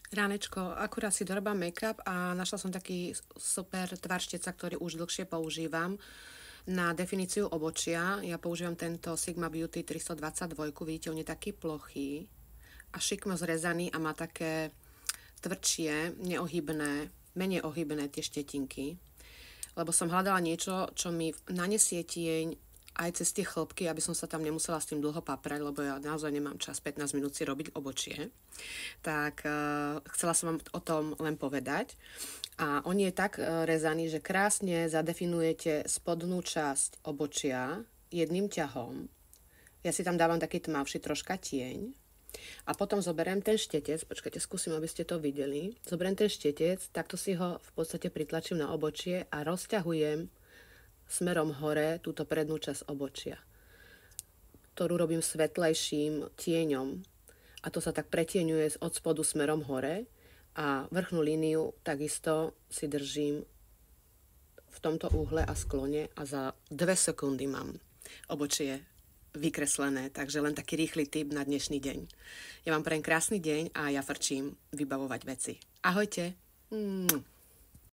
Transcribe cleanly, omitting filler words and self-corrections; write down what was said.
Ránečko, akurát si dorobám make-up a našla som taký super tvar šteca, ktorý už dlhšie používam na definíciu obočia. Ja používam tento Sigma Beauty 322, vidíte, on je taký plochý a šikmo zrezaný a má také tvrdšie, neohybné, menej ohybné tie štetinky. Lebo som hľadala niečo, čo mi nanesie tieň aj cez tie chlopky, aby som sa tam nemusela s tým dlho paprať, lebo ja naozaj nemám čas 15 minút si robiť obočie. Tak chcela som vám o tom len povedať. A on je tak rezaný, že krásne zadefinujete spodnú časť obočia jedným ťahom. Ja si tam dávam taký tmavší troška tieň. A potom zoberiem ten štetec, počkajte, skúsim, aby ste to videli. Zoberiem ten štetec, takto si ho v podstate pritlačím na obočie a rozťahujem smerom hore túto prednú časť obočia, ktorú robím svetlejším tieňom. A to sa tak pretieňuje od spodu smerom hore a vrchnú líniu takisto si držím v tomto úhle a sklone a za 2 sekundy mám obočie vykreslené. Takže len taký rýchly tip na dnešný deň. Ja vám prajem krásny deň a ja frčím vybavovať veci. Ahojte!